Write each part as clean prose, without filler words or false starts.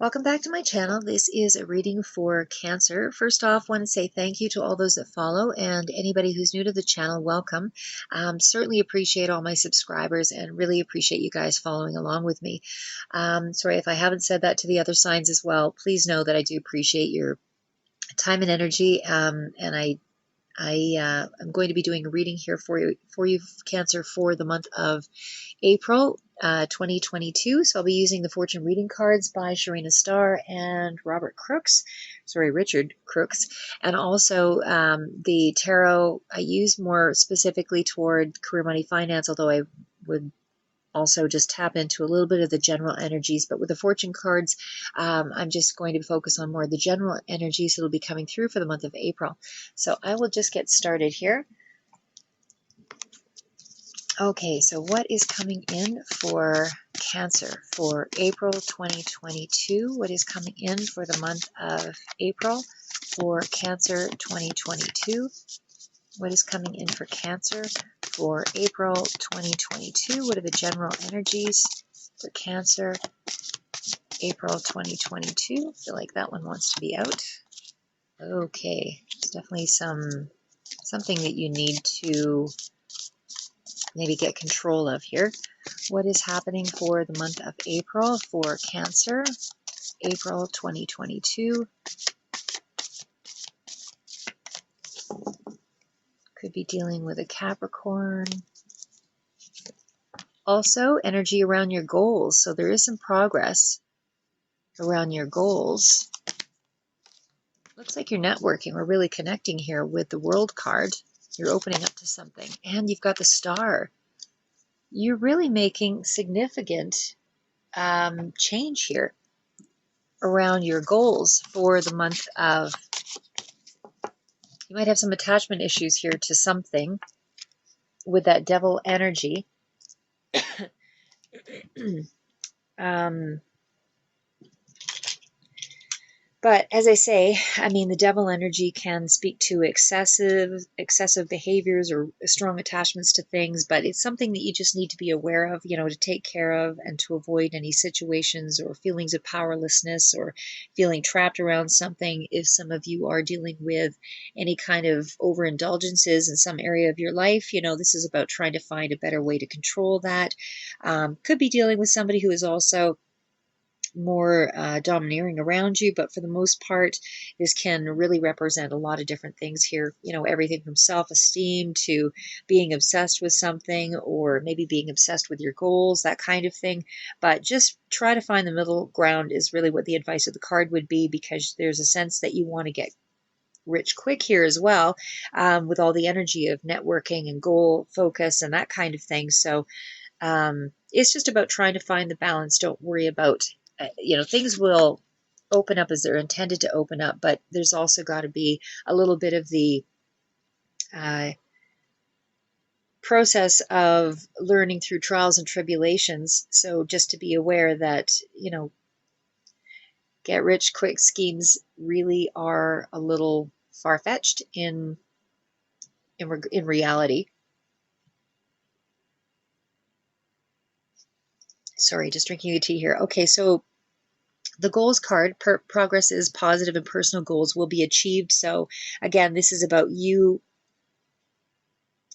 Welcome back to my channel. This is a reading for Cancer. First off, I want to say thank you to all those that follow, and anybody who's new to the channel, welcome. Certainly appreciate all my subscribers and really appreciate you guys following along with me. Sorry if I haven't said that to the other signs as well. Please know that I do appreciate your time and energy, and I'm going to be doing a reading here for you, Cancer, for the month of April 2022. So I'll be using the fortune reading cards by Sharina Starr and Richard Crooks, and also the tarot I use more specifically toward career, money, finance, although I would also just tap into a little bit of the general energies. But with the fortune cards, I'm just going to focus on more of the general energies that will be coming through for the month of April. So I will just get started here. Okay, so what is coming in for Cancer for April 2022? What is coming in for the month of April for Cancer 2022? What is coming in for Cancer for April 2022? What are the general energies for Cancer April 2022? I feel like that one wants to be out. Okay, it's definitely something that you need to maybe get control of here. What is happening for the month of April for Cancer, April 2022? Could be dealing with a Capricorn. Also, energy around your goals. So there is some progress around your goals. Looks like you're networking or really connecting here with the World card. You're opening up to something. And you've got the Star. You're really making significant change here around your goals for the month of. You might have some attachment issues here to something with that devil energy. But as I say, I mean, the devil energy can speak to excessive behaviors or strong attachments to things, but it's something that you just need to be aware of, to take care of and to avoid any situations or feelings of powerlessness or feeling trapped around something. If some of you are dealing with any kind of overindulgences in some area of your life, this is about trying to find a better way to control that. Could be dealing with somebody who is also more domineering around you, but for the most part, this can really represent a lot of different things here. Everything from self-esteem to being obsessed with something, or maybe being obsessed with your goals, that kind of thing. But just try to find the middle ground is really what the advice of the card would be, because there's a sense that you want to get rich quick here as well, with all the energy of networking and goal focus and that kind of thing. So it's just about trying to find the balance. Don't worry about things will open up as they're intended to open up, but there's also got to be a little bit of the process of learning through trials and tribulations. So just to be aware that, get rich quick schemes really are a little far-fetched in reality. Sorry, just drinking the tea here. Okay, so the goals card, progress is positive and personal goals will be achieved. So again, this is about you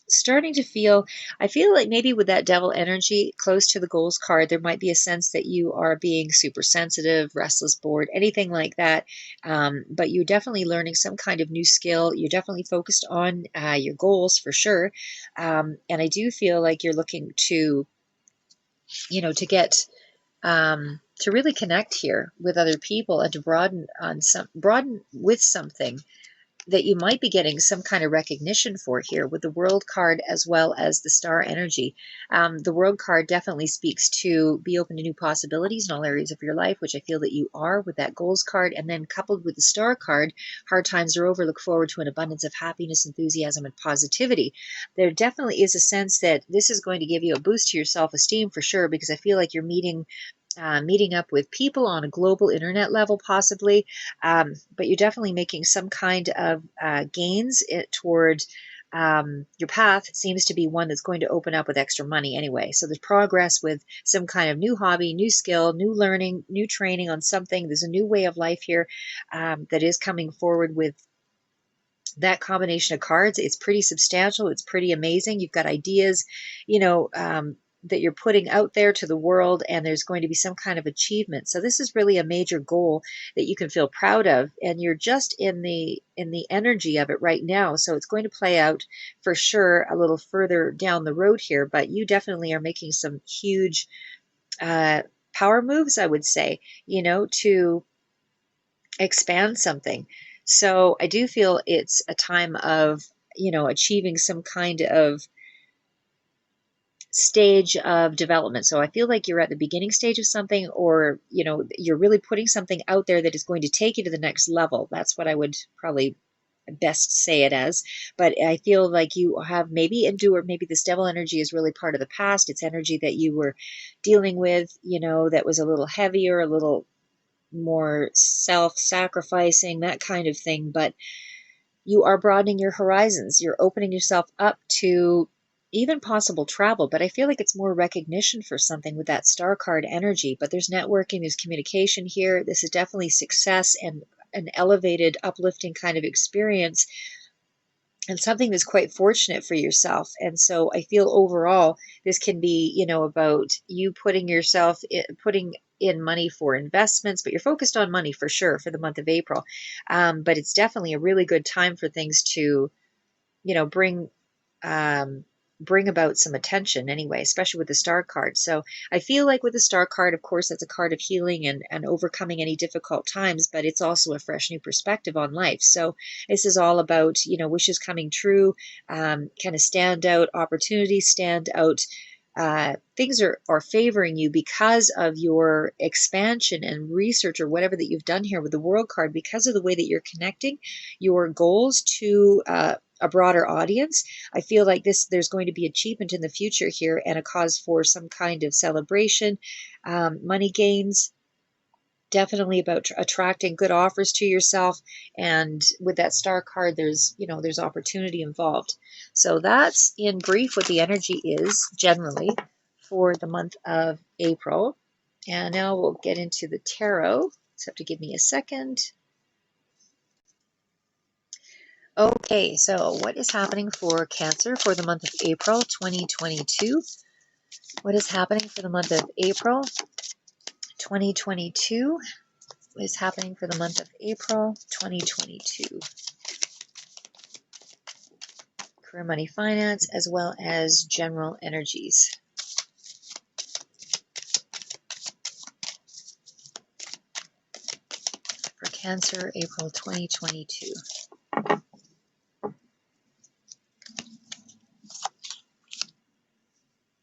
starting to feel, I feel like maybe with that devil energy close to the goals card, there might be a sense that you are being super sensitive, restless, bored, anything like that. But you're definitely learning some kind of new skill. You're definitely focused on your goals for sure. And I do feel like you're looking to, to get to really connect here with other people and to broaden with something that you might be getting some kind of recognition for here with the World card as well as the Star energy. The World card definitely speaks to be open to new possibilities in all areas of your life, which I feel that you are with that Goals card. And then coupled with the Star card, hard times are over, look forward to an abundance of happiness, enthusiasm, and positivity. There definitely is a sense that this is going to give you a boost to your self-esteem for sure, because I feel like you're meeting up with people on a global internet level, possibly, but you're definitely making some kind of gains toward your path seems to be one that's going to open up with extra money anyway. So there's progress with some kind of new hobby, new skill, new learning, new training on something. There's a new way of life here that is coming forward with that combination of cards. It's pretty substantial. It's pretty amazing. You've got ideas, that you're putting out there to the world, and there's going to be some kind of achievement. So this is really a major goal that you can feel proud of, and you're just in the energy of it right now. So it's going to play out for sure a little further down the road here, but you definitely are making some huge power moves, I would say, to expand something. So I do feel it's a time of, achieving some kind of stage of development. So I feel like you're at the beginning stage of something, or, you're really putting something out there that is going to take you to the next level. That's what I would probably best say it as. But I feel like you have maybe endured, maybe this devil energy is really part of the past. It's energy that you were dealing with, that was a little heavier, a little more self-sacrificing, that kind of thing. But you are broadening your horizons. You're opening yourself up to even possible travel. But I feel like it's more recognition for something with that star card energy. But there's networking, there's communication here. This is definitely success and an elevated, uplifting kind of experience, and something that's quite fortunate for yourself. And so I feel overall this can be, about you putting in money for investments, but you're focused on money for sure for the month of April. But it's definitely a really good time for things to, bring bring about some attention anyway, especially with the star card. So I feel like with the star card, of course, that's a card of healing and overcoming any difficult times, but it's also a fresh new perspective on life. So this is all about, wishes coming true, kind of stand out opportunities, stand out. Things are favoring you because of your expansion and research or whatever that you've done here with the world card, because of the way that you're connecting your goals to a broader audience. I feel like there's going to be achievement in the future here and a cause for some kind of celebration, money gains, definitely about attracting good offers to yourself. And with that star card, there's opportunity involved. So that's in brief what the energy is generally for the month of April. And now we'll get into the tarot. Just have to give me a second. Okay, so what is happening for Cancer for the month of April 2022? What is happening for the month of April 2022? What is happening for the month of April 2022? Career, money, finance, as well as general energies. For Cancer, April 2022.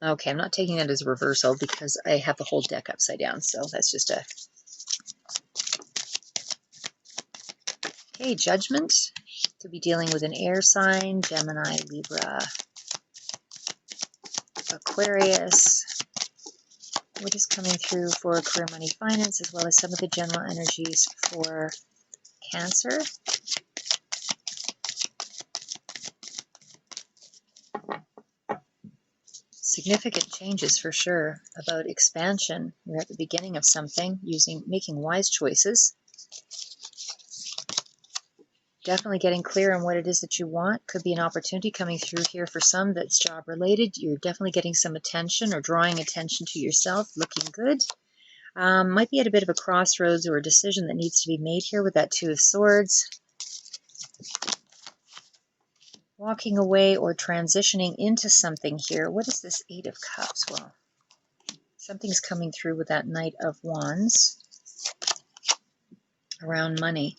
Okay, I'm not taking that as a reversal because I have the whole deck upside down, so that's just a... Okay, Judgment. Could be dealing with an air sign, Gemini, Libra, Aquarius. What is coming through for career, money, finance, as well as some of the general energies for Cancer? Significant changes for sure, about expansion. You're at the beginning of something, making wise choices. Definitely getting clear on what it is that you want. Could be an opportunity coming through here for some that's job related. You're definitely getting some attention or drawing attention to yourself. Looking good. Might be at a bit of a crossroads or a decision that needs to be made here with that Two of Swords. Walking away or transitioning into something here. What is this Eight of Cups? Well, something's coming through with that Knight of Wands around money.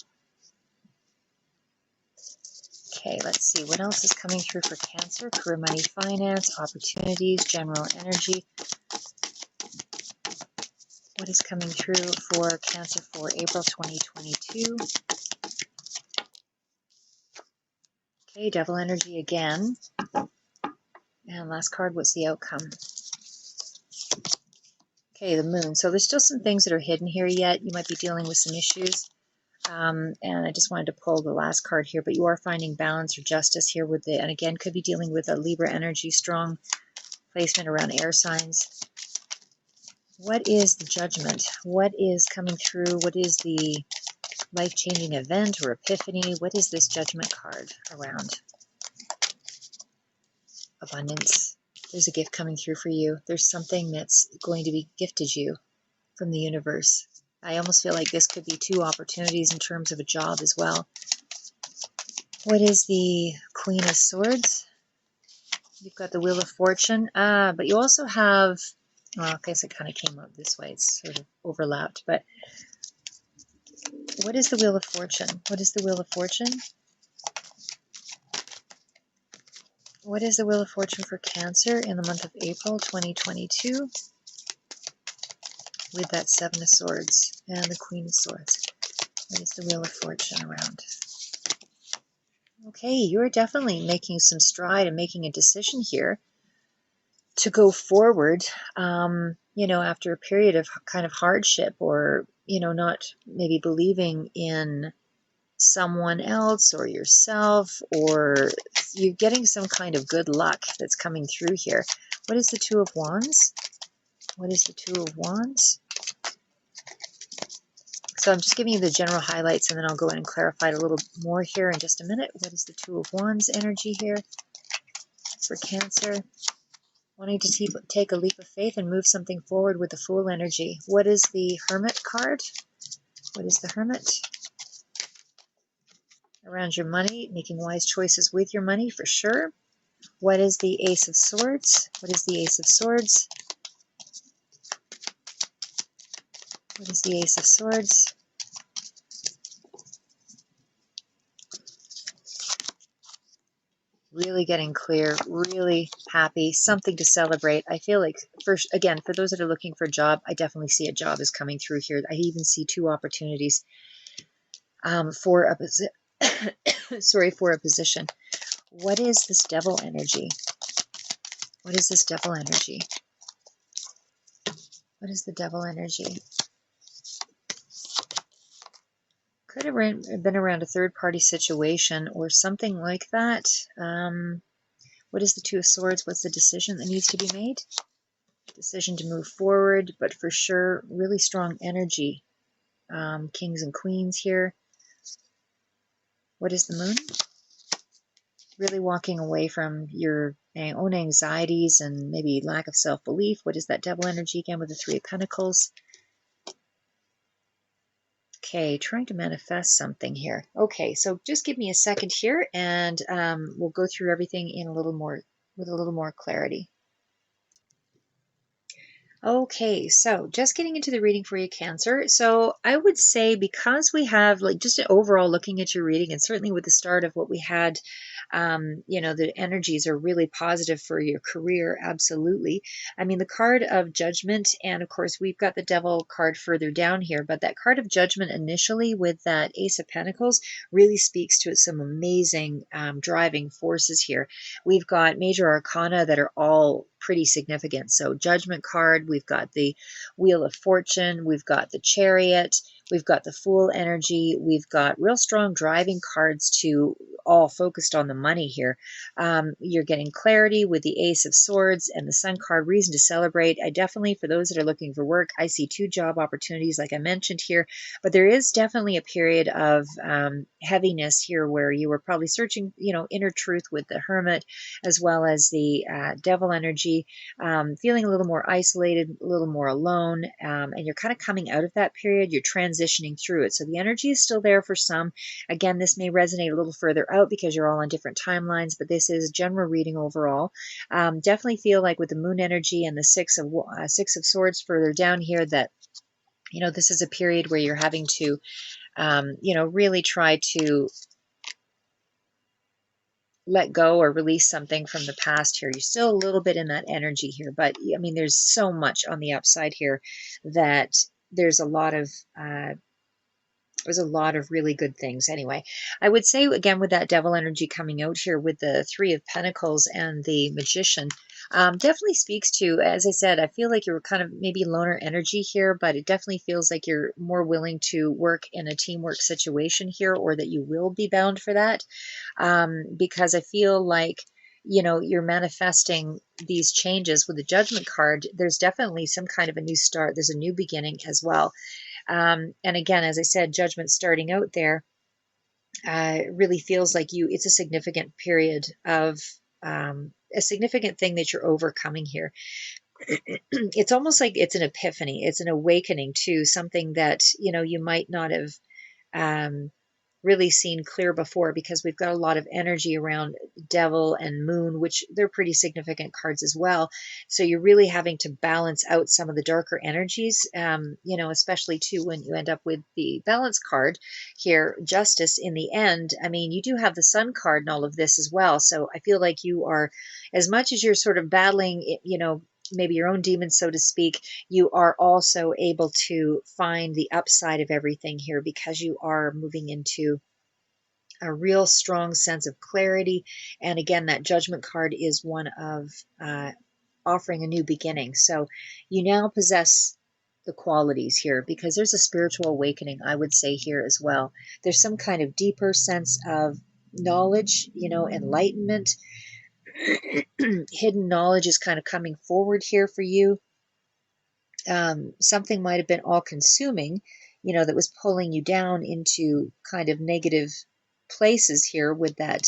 Okay, let's see. What else is coming through for Cancer? Career, money, finance, opportunities, general energy. What is coming through for Cancer for April 2022? Okay, Devil energy again. And last card, what's the outcome? Okay, the Moon. So there's still some things that are hidden here yet. You might be dealing with some issues. And I just wanted to pull the last card here, but you are finding balance or justice here with it. And again, could be dealing with a Libra energy, strong placement around air signs. What is the judgment? What is coming through? What is the life-changing event or epiphany? What is this judgment card around? Abundance. There's a gift coming through for you. There's something that's going to be gifted you from the universe. I almost feel like this could be two opportunities in terms of a job as well. What is the Queen of Swords? You've got the Wheel of Fortune. But you also have, well, I guess it kind of came out this way. It's sort of overlapped. But what is the Wheel of Fortune? What is the Wheel of Fortune? What is the Wheel of Fortune for Cancer in the month of April 2022? With that Seven of Swords and the Queen of Swords. What is the Wheel of Fortune around? Okay, you're definitely making some stride and making a decision here to go forward, after a period of kind of hardship or, not maybe believing in someone else or yourself, or you're getting some kind of good luck that's coming through here. What is the Two of Wands? What is the Two of Wands? So I'm just giving you the general highlights, and then I'll go in and clarify it a little more here in just a minute. What is the Two of Wands energy here for Cancer? Wanting to take a leap of faith and move something forward with the Fool energy. What is the Hermit card? What is the Hermit? Around your money, making wise choices with your money for sure. What is the Ace of Swords? What is the Ace of Swords? What is the Ace of Swords? Really getting clear, really happy, something to celebrate. I feel like, first, again, for those that are looking for a job, I definitely see a job is coming through here. I even see two opportunities for a for a position. What is this Devil energy? What is this Devil energy? What is the Devil energy? Could have been around a third-party situation or something like that. What is the Two of Swords? What's the decision that needs to be made? Decision to move forward, but for sure, really strong energy. Kings and Queens here. What is the Moon? Really walking away from your own anxieties and maybe lack of self-belief. What is that Devil energy again with the Three of Pentacles? Okay, trying to manifest something here. Okay, so just give me a second here, and we'll go through everything in with a little more clarity. Okay, so just getting into the reading for you, Cancer. So I would say, because we have, like, just overall looking at your reading, and certainly with the start of what we had, the energies are really positive for your career. Absolutely. I mean, the card of Judgment, and of course we've got the Devil card further down here, but that card of Judgment initially with that Ace of Pentacles really speaks to some amazing driving forces here. We've got major arcana that are all pretty significant. So Judgment card, we've got the Wheel of Fortune, we've got the Chariot, we've got the Fool energy, we've got real strong driving cards to all focused on the money here. You're getting clarity with the Ace of Swords and the Sun card, reason to celebrate. I definitely, for those that are looking for work, I see two job opportunities like I mentioned here, but there is definitely a period of heaviness here where you were probably searching, inner truth with the Hermit, as well as the Devil energy, feeling a little more isolated, a little more alone, and you're kind of coming out of that period. You're transitioning through it. So the energy is still there for some. Again, this may resonate a little further out because you're all on different timelines, but this is general reading overall. Definitely feel like with the Moon energy and the Six of Swords further down here that, this is a period where you're having to, really try to let go or release something from the past here. You're still a little bit in that energy here, but I mean, there's so much on the upside here that there's a lot of There's a lot of really good things. Anyway, I would say again with that devil energy coming out here with the Three of Pentacles and the Magician, definitely speaks to, as I said, I feel like you're kind of maybe loner energy here, but it definitely feels like you're more willing to work in a teamwork situation here, or that you will be bound for that, because I feel like, you know, you're manifesting these changes with the Judgment card. There's definitely some kind of a new start. There's a new beginning as well. And again, as I said, Judgment starting out there really feels like it's a significant period of a significant thing that you're overcoming here. It's almost like it's an epiphany. It's an awakening to something that, you know, you might not have um, really seen clear before, because we've got a lot of energy around Devil and Moon, which they're pretty significant cards as well. So you're really having to balance out some of the darker energies, you know, especially too when you end up with the Balance card here, Justice in the end. I mean, you do have the Sun card and all of this as well. So I feel like you are, as much as you're sort of battling, you know, maybe your own demons, so to speak, you are also able to find the upside of everything here, because you are moving into a real strong sense of clarity. And again, that Judgment card is one of offering a new beginning. So you now possess the qualities here, because there's a spiritual awakening, I would say, here as well. There's some kind of deeper sense of knowledge, you know, enlightenment. Hidden knowledge is kind of coming forward here for you. Something might have been all consuming, you know, that was pulling you down into kind of negative places here with that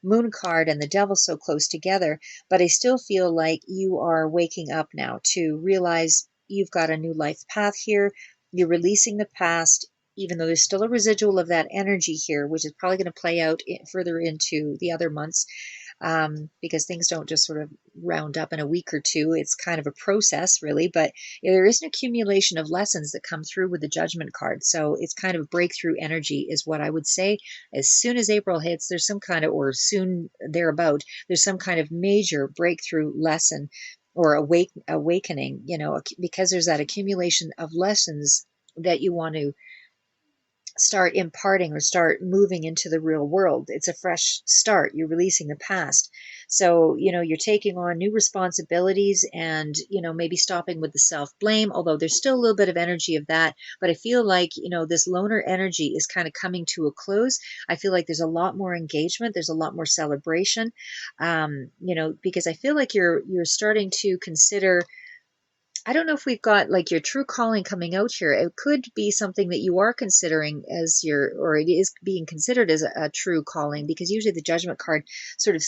Moon card and the Devil so close together. But I still feel like you are waking up now to realize you've got a new life path here. You're releasing the past, even though there's still a residual of that energy here, which is probably going to play out further into the other months, because things don't just sort of round up in a week or two. It's kind of a process, really. But there is an accumulation of lessons that come through with the Judgment card. So it's kind of breakthrough energy, is what I would say. As soon as April hits, there's some kind of, or soon thereabout, there's some kind of major breakthrough lesson or awakening, you know, because there's that accumulation of lessons that you want to start imparting or start moving into the real world. It's a fresh start. You're releasing the past. So, you know, you're taking on new responsibilities and, you know, maybe stopping with the self-blame, although there's still a little bit of energy of that. But I feel like, you know, this loner energy is kind of coming to a close. I feel like there's a lot more engagement. There's a lot more celebration, you know, because I feel like you're starting to consider, I don't know if we've got like your true calling coming out here. It could be something that you are considering as your, or it is being considered as a true calling, because usually the Judgment card sort of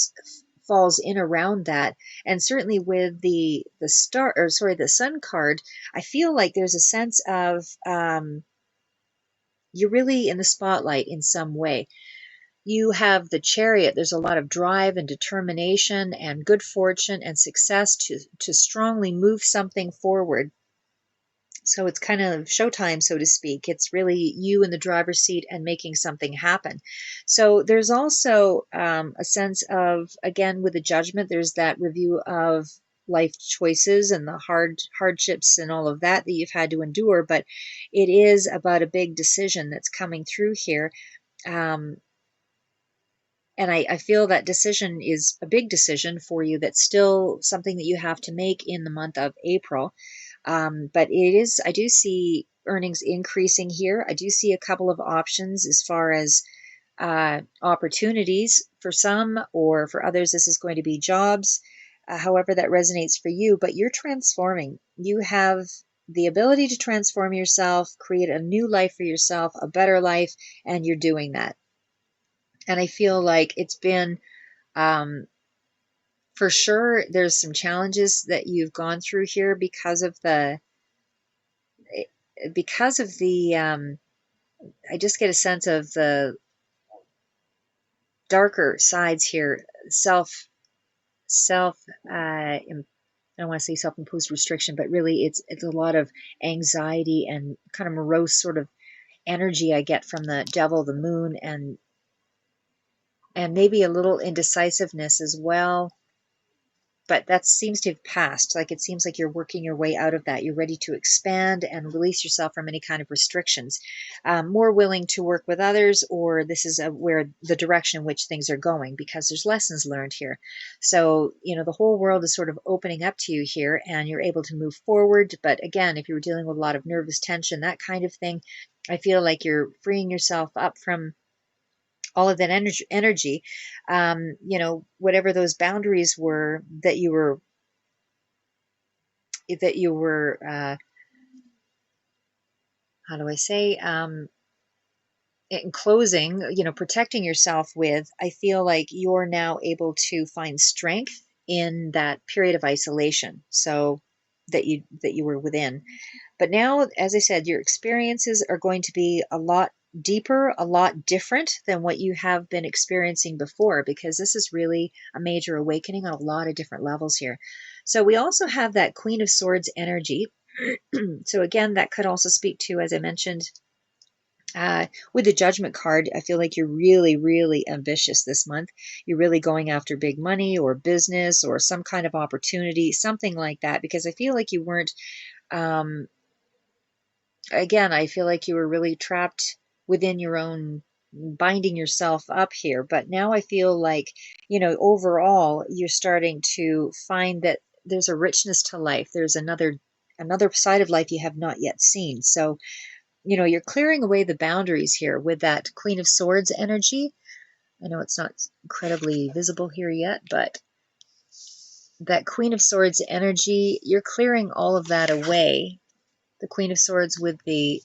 falls in around that. And certainly with the star, or sorry, the Sun card, I feel like there's a sense of you're really in the spotlight in some way. You have the Chariot. There's a lot of drive and determination and good fortune and success to strongly move something forward. So it's kind of showtime, so to speak. It's really you in the driver's seat and making something happen. So there's also a sense of, again, with the Judgment, there's that review of life choices and the hardships and all of that that you've had to endure. But it is about a big decision that's coming through here. Um, and I feel that decision is a big decision for you. That's still something that you have to make in the month of April. But it is, I do see earnings increasing here. I do see a couple of options as far as opportunities for some, or for others, this is going to be jobs, however that resonates for you. But you're transforming. You have the ability to transform yourself, create a new life for yourself, a better life, and you're doing that. And I feel like it's been, for sure, there's some challenges that you've gone through here because of the, I just get a sense of the darker sides here, self, I don't want to say self-imposed restriction, but really it's a lot of anxiety and kind of morose sort of energy I get from the Devil, the Moon, and maybe a little indecisiveness as well. but that seems to have passed. Like it seems like you're working your way out of that. You're ready to expand and release yourself from any kind of restrictions. More willing to work with others, or this is where the direction in which things are going, because there's lessons learned here. So, the whole world is sort of opening up to you here, and you're able to move forward. But again, if you were dealing with a lot of nervous tension, that kind of thing, I feel like you're freeing yourself up from all of that energy, whatever those boundaries were that you were how do I say, enclosing, protecting yourself with. I feel like you're now able to find strength in that period of isolation, so that you were within. But now, as I said, your experiences are going to be a lot deeper, a lot different than what you have been experiencing before, because this is really a major awakening on a lot of different levels here. So we also have that Queen of Swords energy. So again, that could also speak to, as I mentioned, with the Judgment card, I feel like you're really, really ambitious this month. You're really going after big money or business or some kind of opportunity, something like that, because I feel like you weren't, um, again, I feel like you were really trapped within your own, binding yourself up here. But now I feel like, overall, you're starting to find that there's a richness to life. There's another side of life you have not yet seen. So, you're clearing away the boundaries here with that Queen of Swords energy. I know it's not incredibly visible here yet, but that Queen of Swords energy, you're clearing all of that away. The Queen of Swords with the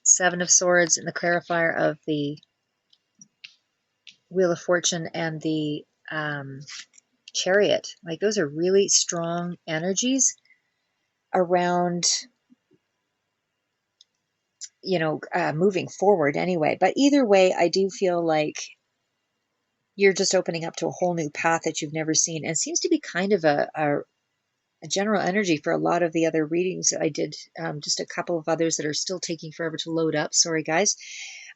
Seven of Swords and the clarifier of the Wheel of Fortune and the Chariot. Like, those are really strong energies around, moving forward anyway. But either way, I do feel like you're just opening up to a whole new path that you've never seen. And it seems to be kind of a general energy for a lot of the other readings that I did. Just a couple of others that are still taking forever to load up. Sorry, guys.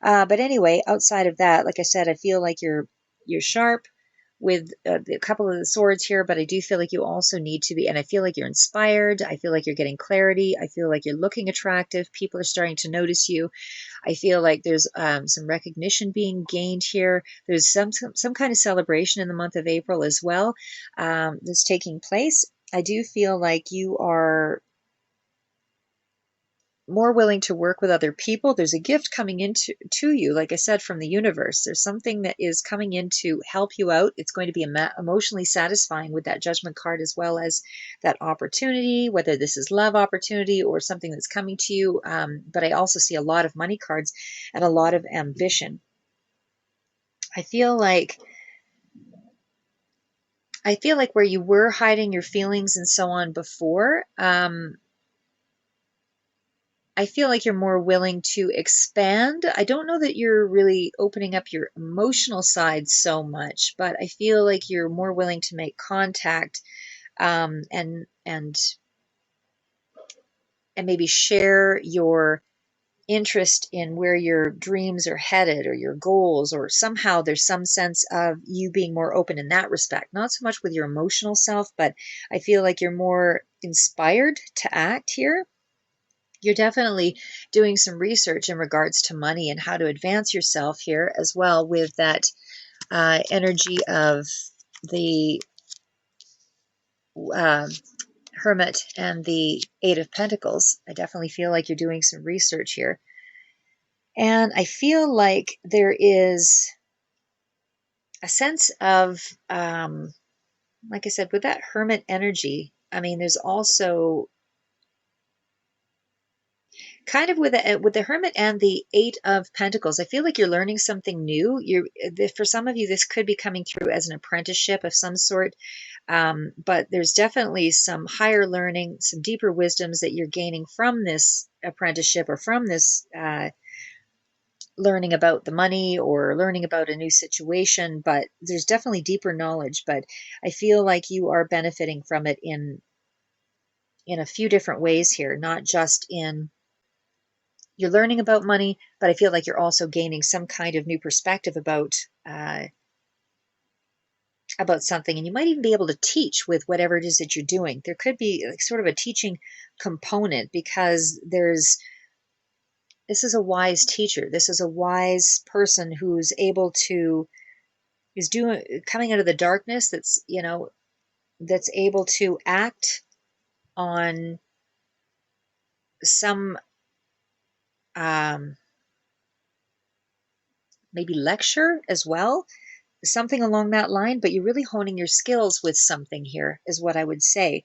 But anyway, outside of that, like I said, I feel like you're sharp with a couple of the swords here, but I do feel like you also need to be, and I feel like you're inspired. I feel like you're getting clarity. I feel like you're looking attractive. People are starting to notice you. I feel like there's some recognition being gained here. There's some kind of celebration in the month of April as well that's taking place. I do feel like you are more willing to work with other people. There's a gift coming into to you, like I said, from the universe. There's something that is coming in to help you out. It's going to be emotionally satisfying with that Judgment card, as well as that opportunity, whether this is love opportunity or something that's coming to you. But I also see a lot of money cards and a lot of ambition. I feel like where you were hiding your feelings and so on before, I feel like you're more willing to expand. I don't know that you're really opening up your emotional side so much, but I feel like you're more willing to make contact, and maybe share your interest in where your dreams are headed or your goals, or somehow there's some sense of you being more open in that respect. Not so much with your emotional self, but I feel like you're more inspired to act here. You're definitely doing some research in regards to money and how to advance yourself here as well, with that energy of the uh, Hermit and the Eight of Pentacles. I definitely feel like you're doing some research here. And I feel like there is a sense of, like I said, with that Hermit energy, I mean, there's also kind of with the Hermit and the Eight of Pentacles, I feel like you're learning something new. For some of you, this could be coming through as an apprenticeship of some sort. But there's definitely some higher learning, some deeper wisdoms that you're gaining from this apprenticeship, or from this learning about the money, or learning about a new situation. But there's definitely deeper knowledge. But I feel like you are benefiting from it in a few different ways here, not just in you're learning about money, but I feel like you're also gaining some kind of new perspective about about something, and you might even be able to teach with whatever it is that you're doing. There could be like sort of a teaching component, because this is a wise teacher. This is a wise person who's able to, is doing, coming out of the darkness, that's, that's able to act on some um, maybe lecture as well, something along that line, but you're really honing your skills with something here, is what I would say.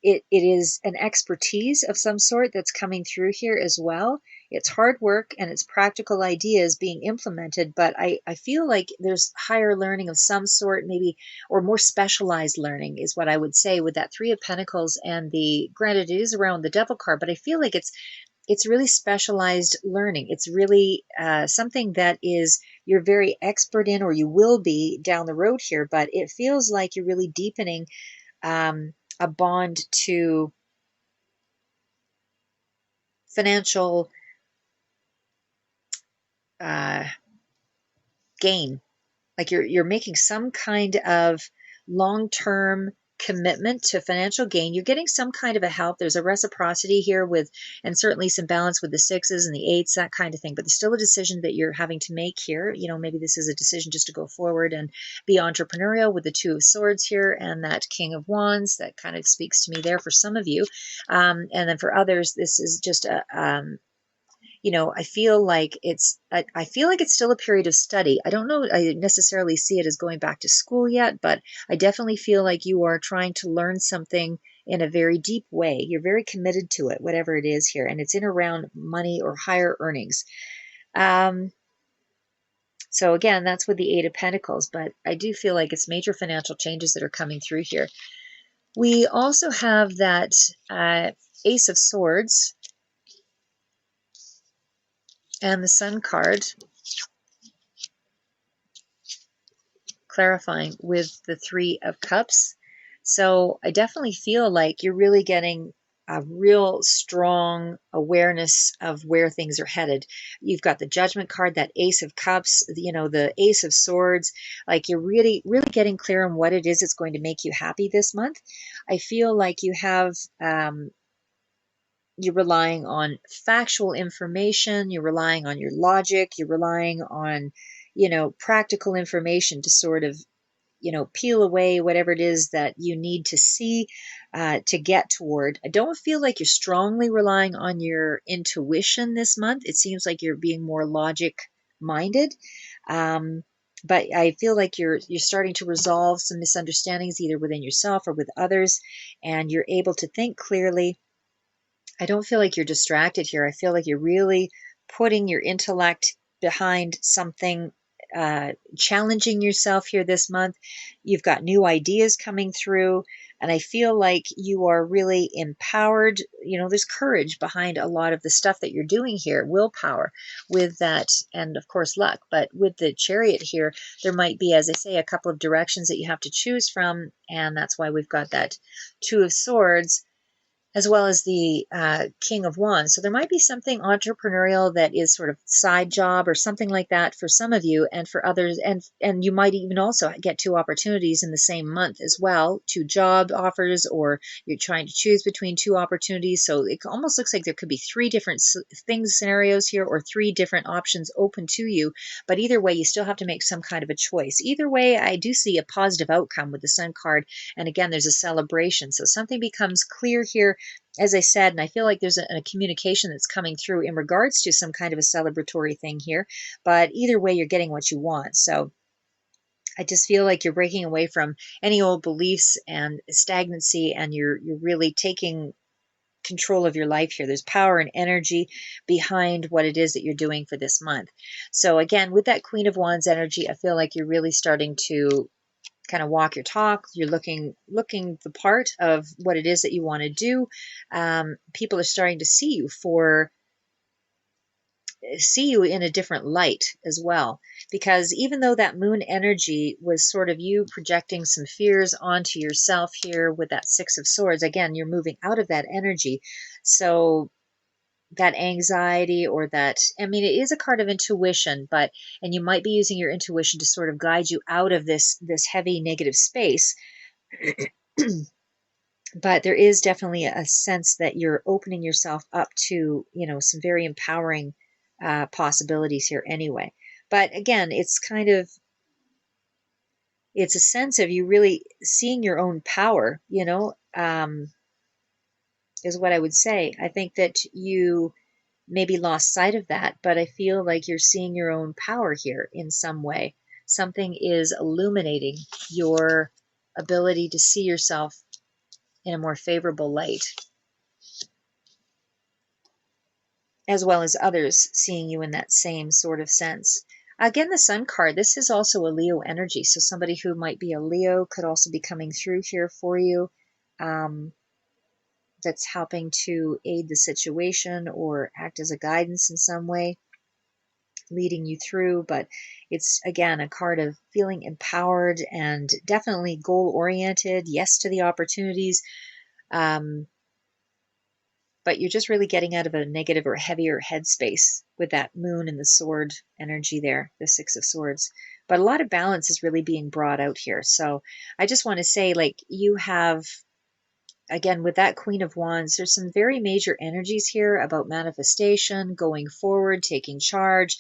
It is an expertise of some sort that's coming through here as well. It's hard work and it's practical ideas being implemented, but I feel like there's higher learning of some sort, maybe, or more specialized learning is what I would say with that Three of Pentacles. And the, granted, it is around the Devil card, but I feel like it's really specialized learning. It's really something that is, you're very expert in, or you will be down the road here, but it feels like you're really deepening a bond to financial uh, gain. Like you're making some kind of long-term commitment to financial gain. You're getting some kind of a help. There's a reciprocity here with, and certainly some balance with the sixes and the eights, that kind of thing. But there's still a decision that you're having to make here. Maybe this is a decision just to go forward and be entrepreneurial with the Two of Swords here and that King of Wands. That kind of speaks to me there for some of you. And then for others, this is just a, I feel like I feel like it's still a period of study. I don't know, I necessarily see it as going back to school yet, but I definitely feel like you are trying to learn something in a very deep way. You're very committed to it, whatever it is here, and it's in around money or higher earnings. So again, that's with the Eight of Pentacles, but I do feel like it's major financial changes that are coming through here. We also have that Ace of Swords and the Sun card, clarifying with the Three of Cups. So I definitely feel like you're really getting a real strong awareness of where things are headed. You've got the Judgment card, that Ace of Cups, the Ace of Swords. Like you're really, really getting clear on what it is that's going to make you happy this month. I feel like you have, you're relying on factual information, you're relying on your logic, you're relying on, practical information to sort of, peel away whatever it is that you need to see to get toward. I don't feel like you're strongly relying on your intuition this month. It seems like you're being more logic minded. But I feel like you're starting to resolve some misunderstandings either within yourself or with others, and you're able to think clearly. I don't feel like you're distracted here. I feel like you're really putting your intellect behind something, challenging yourself here this month. You've got new ideas coming through, and I feel like you are really empowered. There's courage behind a lot of the stuff that you're doing here, willpower with that, and of course luck. But with the Chariot here, there might be, as I say, a couple of directions that you have to choose from, and that's why we've got that Two of Swords as well as the King of Wands. So there might be something entrepreneurial that is sort of side job or something like that for some of you, and for others, and you might even also get two opportunities in the same month as well, two job offers, or you're trying to choose between two opportunities. So it almost looks like there could be three different scenarios here, or three different options open to you. But either way, you still have to make some kind of a choice. Either way, I do see a positive outcome with the Sun card. And again, there's a celebration. So something becomes clear here, as I said, and I feel like there's a communication that's coming through in regards to some kind of a celebratory thing here. But either way, you're getting what you want. So I just feel like you're breaking away from any old beliefs and stagnancy, and you're really taking control of your life here. There's power and energy behind what it is that you're doing for this month. So again, with that Queen of Wands energy, I feel like you're really starting to kind of walk your talk. You're looking the part of what it is that you want to do. People are starting to see you in a different light as well, because even though that moon energy was sort of you projecting some fears onto yourself here with that Six of Swords, again, you're moving out of that energy. So that anxiety or that, I mean, it is a card of intuition, but, and you might be using your intuition to sort of guide you out of this heavy negative space. But there is definitely a sense that you're opening yourself up to, some very empowering possibilities here anyway. But again, it's a sense of you really seeing your own power, is what I would say. I think that you maybe lost sight of that, but I feel like you're seeing your own power here in some way. Something is illuminating your ability to see yourself in a more favorable light, as well as others seeing you in that same sort of sense. Again, the Sun card, this is also a Leo energy. So somebody who might be a Leo could also be coming through here for you. That's helping to aid the situation or act as a guidance in some way, leading you through. But it's, again, a card of feeling empowered and definitely goal-oriented. Yes to the opportunities. But you're just really getting out of a negative or heavier headspace with that moon and the sword energy there, the Six of Swords. But a lot of balance is really being brought out here. So I just want to say, like, you have, again, with that Queen of Wands, there's some very major energies here about manifestation, going forward, taking charge,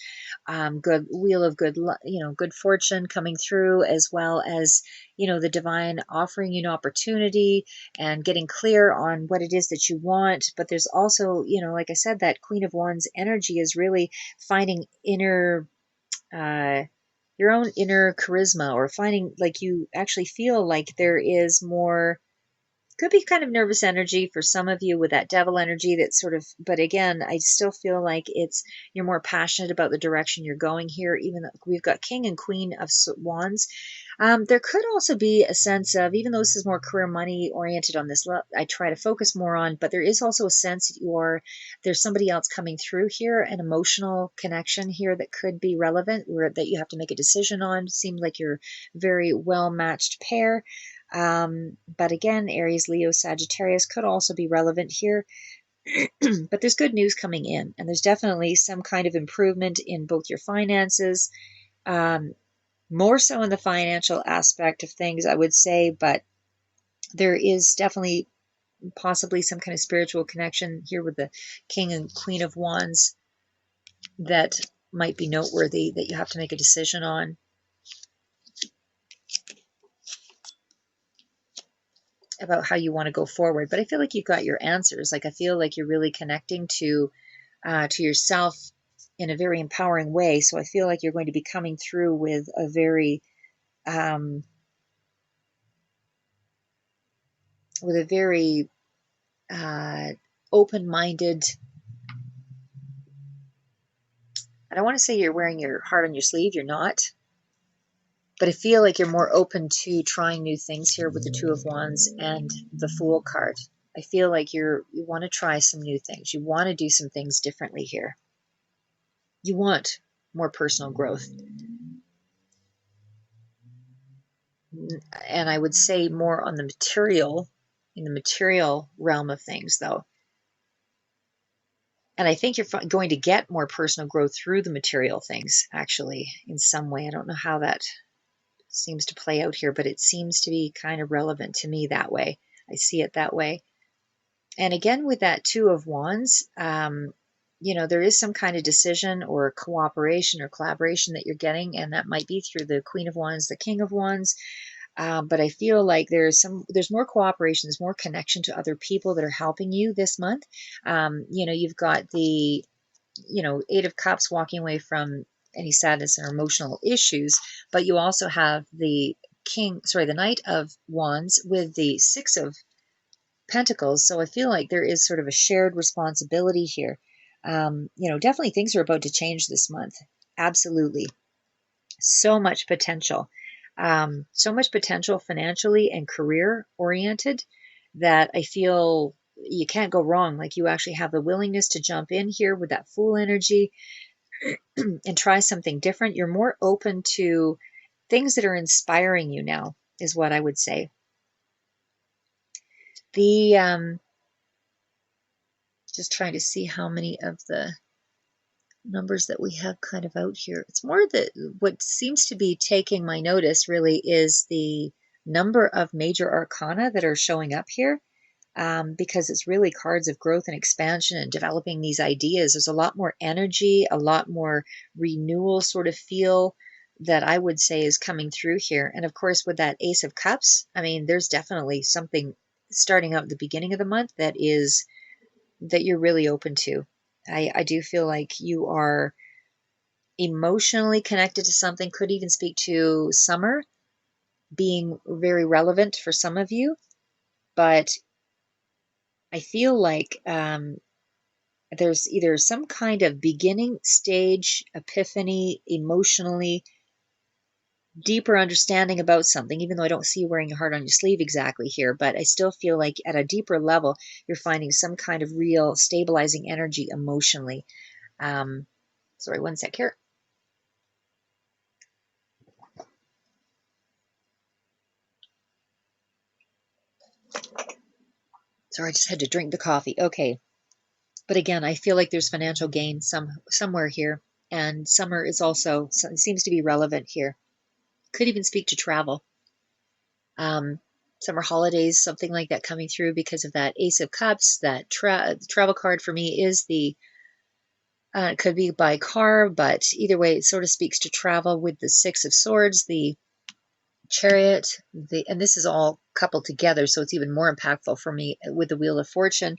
good wheel of good fortune coming through, as well as, the divine offering you an opportunity and getting clear on what it is that you want. But there's also, like I said, that Queen of Wands energy is really finding uh, your own inner charisma, or finding like you actually feel like there is more. Could be kind of nervous energy for some of you with that devil energy, that sort of, but again, I still feel like you're more passionate about the direction you're going here, even though we've got King and Queen of Wands. There could also be a sense of, even though this is more career money oriented on this, I try to focus more on, but there is also a sense that there's somebody else coming through here, an emotional connection here that could be relevant, or that you have to make a decision on. Seems like you're a very well matched pair. But again, Aries, Leo, Sagittarius could also be relevant here. But there's good news coming in, and there's definitely some kind of improvement in both your finances, more so in the financial aspect of things, I would say, but there is definitely possibly some kind of spiritual connection here with the King and Queen of Wands that might be noteworthy, that you have to make a decision on. About how you want to go forward. But I feel like you've got your answers. Like, I feel like you're really connecting to yourself in a very empowering way. So I feel like you're going to be coming through with a very um, with a very open-minded. I don't want to say you're wearing your heart on your sleeve. You're not. But I feel like you're more open to trying new things here with the Two of Wands and the Fool card. I feel like you want to try some new things. You want to do some things differently here. You want more personal growth. And I would say more on the material, in the material realm of things, though. And I think you're going to get more personal growth through the material things, actually, in some way. I don't know how that seems to play out here, but it seems to be kind of relevant to me that way. I see it that way. And again, with that Two of Wands, there is some kind of decision or cooperation or collaboration that you're getting, and that might be through the Queen of Wands, the King of Wands. But I feel like there's more cooperation, there's more connection to other people that are helping you this month. You've got the, Eight of Cups, walking away from any sadness or emotional issues, but you also have the Knight of Wands with the Six of Pentacles. So I feel like there is sort of a shared responsibility here. Definitely things are about to change this month. Absolutely. So much potential. So much potential financially and career oriented, that I feel you can't go wrong. Like, you actually have the willingness to jump in here with that Fool energy and try something different. You're more open to things that are inspiring you now, is what I would say. The Just trying to see how many of the numbers that we have kind of out here. It's more that what seems to be taking my notice really is the number of major arcana that are showing up here, because it's really cards of growth and expansion and developing these ideas. There's a lot more energy, a lot more renewal sort of feel that I would say is coming through here. And of course, with that Ace of Cups, I mean, there's definitely something starting out at the beginning of the month that you're really open to. I do feel like you are emotionally connected to something, could even speak to summer being very relevant for some of you. But I feel like there's either some kind of beginning stage epiphany, emotionally deeper understanding about something, even though I don't see you wearing your heart on your sleeve exactly here, but I still feel like at a deeper level, you're finding some kind of real stabilizing energy emotionally. Sorry, one sec here. Sorry, I just had to drink the coffee. Okay. But again, I feel like there's financial gain somewhere here. And summer is also, seems to be relevant here. Could even speak to travel. Summer holidays, something like that coming through because of that Ace of Cups. That travel card for me is it could be by car, but either way, it sort of speaks to travel with the Six of Swords, the Chariot, and this is all coupled together, so it's even more impactful for me with the Wheel of Fortune.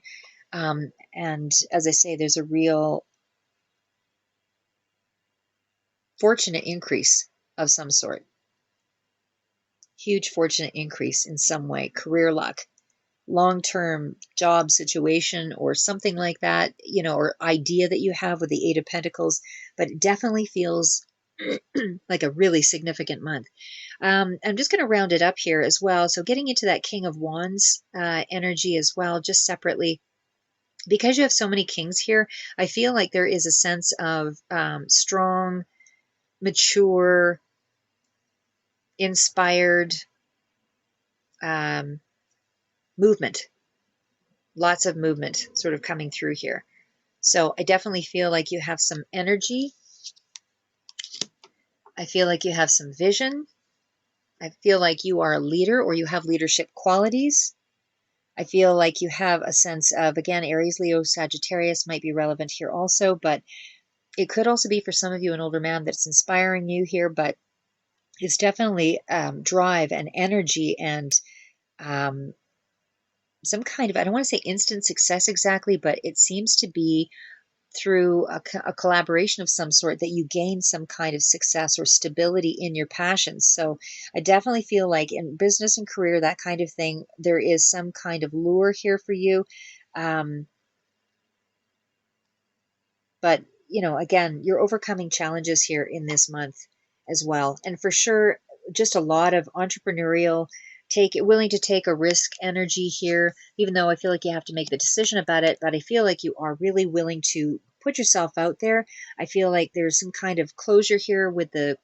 And as I say, there's a real fortunate increase of some sort. Huge fortunate increase in some way, career luck, long-term job situation, or something like that, or idea that you have with the Eight of Pentacles. But it definitely feels like a really significant month. I'm just going to round it up here as well. So getting into that King of Wands energy as well, just separately. Because you have so many kings here, I feel like there is a sense of strong, mature, inspired movement, lots of movement sort of coming through here. So I definitely feel like you have some energy. I feel like you have some vision. I feel like you are a leader or you have leadership qualities. I feel like you have a sense of, again, Aries, Leo, Sagittarius might be relevant here also, but it could also be for some of you an older man that's inspiring you here, but it's definitely drive and energy and some kind of, I don't want to say instant success exactly, but it seems to be through a collaboration of some sort that you gain some kind of success or stability in your passions. So I definitely feel like in business and career, that kind of thing, there is some kind of lure here for you. But, again, you're overcoming challenges here in this month as well. And for sure, just a lot of entrepreneurial, willing to take a risk energy here, even though I feel like you have to make the decision about it. But I feel like you are really willing to put yourself out there. I feel like there's some kind of closure here with the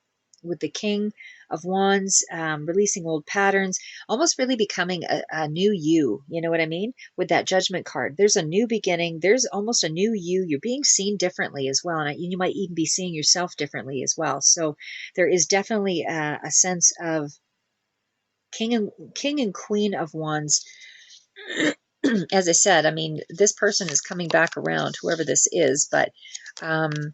King of Wands, releasing old patterns, almost really becoming a new you know what I mean? With that Judgment card, there's a new beginning. There's almost a new you. You're being seen differently as well. And you might even be seeing yourself differently as well. So there is definitely a sense of King and Queen of Wands. As I said, I mean, this person is coming back around, whoever this is, but because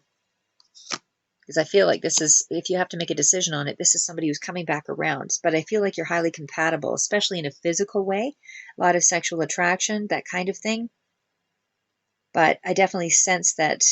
I feel like this is, if you have to make a decision on it, this is somebody who's coming back around. But I feel like you're highly compatible, especially in a physical way, a lot of sexual attraction, that kind of thing. But I definitely sense that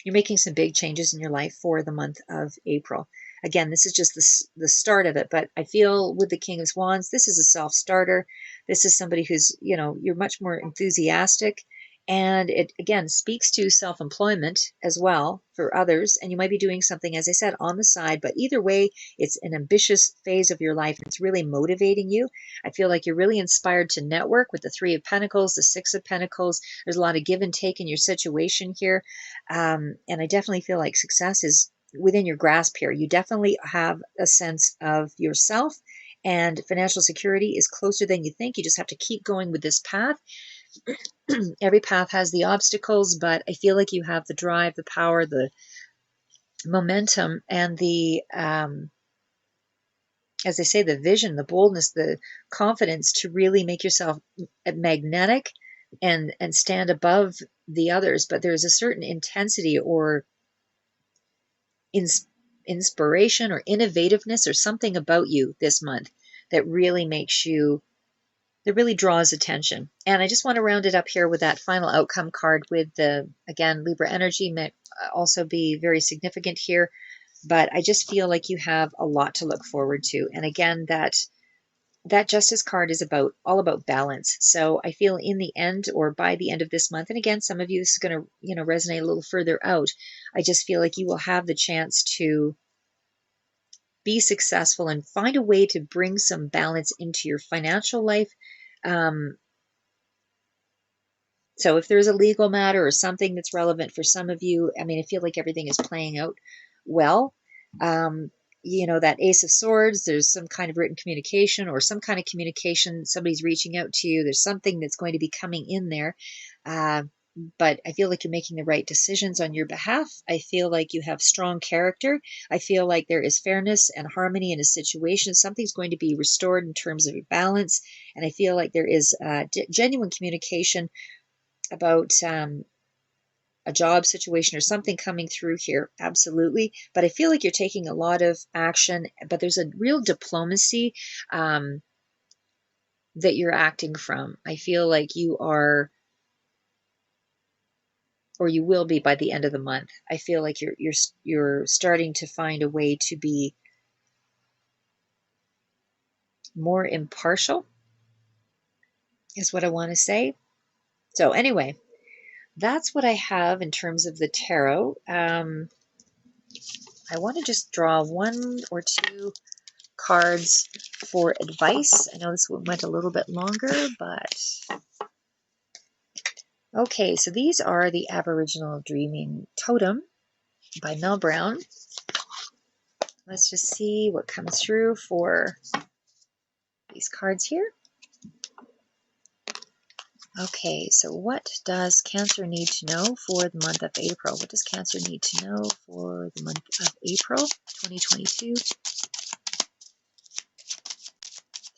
you're making some big changes in your life for the month of April. Again, this is just the start of it, but I feel with the King of Wands, this is a self-starter. This is somebody who's, you're much more enthusiastic. And it, again, speaks to self-employment as well for others. And you might be doing something, as I said, on the side. But either way, it's an ambitious phase of your life. It's really motivating you. I feel like you're really inspired to network with the Three of Pentacles, the Six of Pentacles. There's a lot of give and take in your situation here. And I definitely feel like success is within your grasp here. You definitely have a sense of yourself, and financial security is closer than you think. You just have to keep going with this path. Every path has the obstacles, but I feel like you have the drive, the power, the momentum, and the, as I say, the vision, the boldness, the confidence to really make yourself magnetic and stand above the others. But there's a certain intensity or ins- inspiration or innovativeness or something about you this month that really makes you, that really draws attention. And I just want to round it up here with that final outcome card with the, again, Libra energy may also be very significant here, but I just feel like you have a lot to look forward to. And again, that Justice card is about all about balance. So I feel in the end, or by the end of this month, and again, some of you, this is going to, resonate a little further out. I just feel like you will have the chance to be successful and find a way to bring some balance into your financial life. Um, So if there's a legal matter or something that's relevant for some of you, I mean, I feel like everything is playing out well. Um, that Ace of Swords, there's some kind of written communication or some kind of communication. Somebody's reaching out to you. There's something that's going to be coming in there. Uh, but I feel like you're making the right decisions on your behalf. I feel like you have strong character. I feel like there is fairness and harmony in a situation. Something's going to be restored in terms of your balance. And I feel like there is genuine communication about a job situation or something coming through here. Absolutely. But I feel like you're taking a lot of action, but there's a real diplomacy that you're acting from. I feel like you are, or you will be by the end of the month. I feel like you're starting to find a way to be more impartial, is what I want to say. So anyway, that's what I have in terms of the tarot. I want to just draw one or two cards for advice. I know this one went a little bit longer, but okay, so these are the Aboriginal Dreaming Totem by Mel Brown. Let's just see what comes through for these cards here. Okay, so what does Cancer need to know for the month of April? What does Cancer need to know for the month of April 2022?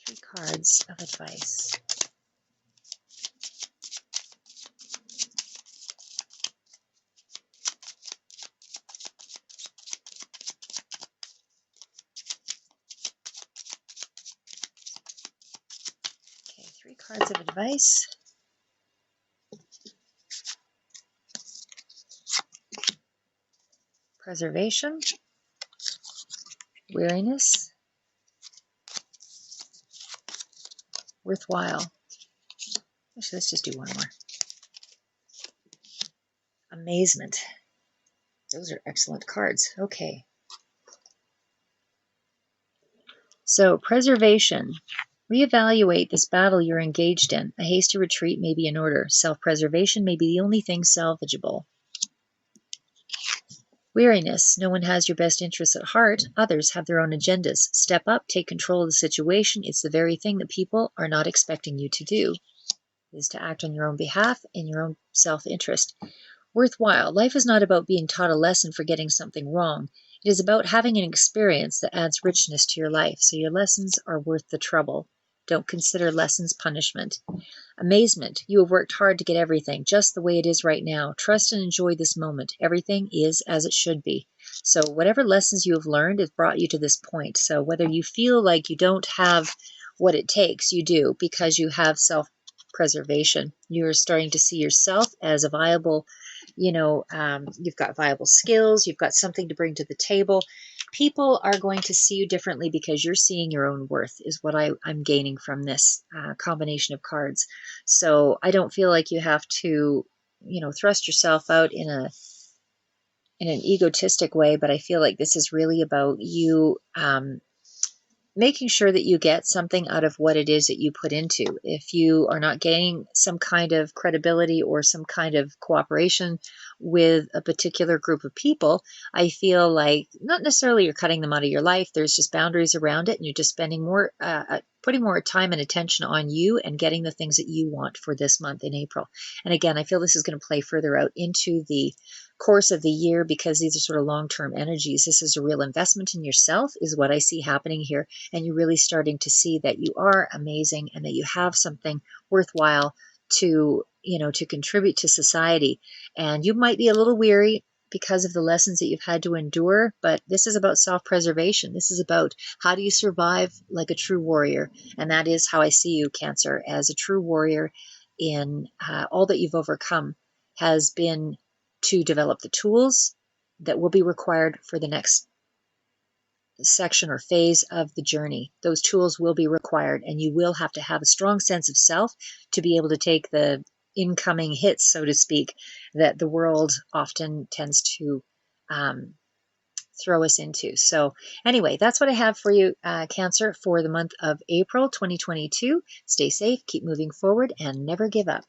3 cards of advice. Okay, 3 cards of advice. Preservation, weariness, worthwhile. Actually, let's just do one more. Amazement. Those are excellent cards. Okay. So, preservation. Reevaluate this battle you're engaged in. A hasty retreat may be in order. Self-preservation may be the only thing salvageable. Weariness. No one has your best interests at heart. Others have their own agendas. Step up, take control of the situation. It's the very thing that people are not expecting you to do. It is to act on your own behalf in your own self-interest. Worthwhile. Life is not about being taught a lesson for getting something wrong. It is about having an experience that adds richness to your life, so your lessons are worth the trouble. Don't consider lessons punishment. Amazement. You have worked hard to get everything just the way it is right now. Trust and enjoy this moment. Everything is as it should be. So whatever lessons you have learned has brought you to this point. So whether you feel like you don't have what it takes, you do, because you have self-preservation. You're starting to see yourself as a viable, you've got viable skills. You've got something to bring to the table. People are going to see you differently because you're seeing your own worth, is what I'm gaining from this combination of cards. So I don't feel like you have to, thrust yourself out in an egotistic way, but I feel like this is really about you making sure that you get something out of what it is that you put into. If you are not gaining some kind of credibility or some kind of cooperation with a particular group of people, I feel like not necessarily you're cutting them out of your life. There's just boundaries around it, and you're just spending more putting more time and attention on you and getting the things that you want for this month in April. And again, I feel this is going to play further out into the course of the year because these are sort of long-term energies. This is a real investment in yourself is what I see happening here. And you're really starting to see that you are amazing and that you have something worthwhile to, to contribute to society. And you might be a little weary because of the lessons that you've had to endure, but this is about self-preservation. This is about how do you survive like a true warrior. And that is how I see you, Cancer, as a true warrior in all that you've overcome has been to develop the tools that will be required for the next section or phase of the journey. Those tools will be required, and you will have to have a strong sense of self to be able to take the incoming hits, so to speak, that the world often tends to throw us into. So anyway, that's what I have for you, Cancer, for the month of April 2022. Stay safe, keep moving forward, and never give up.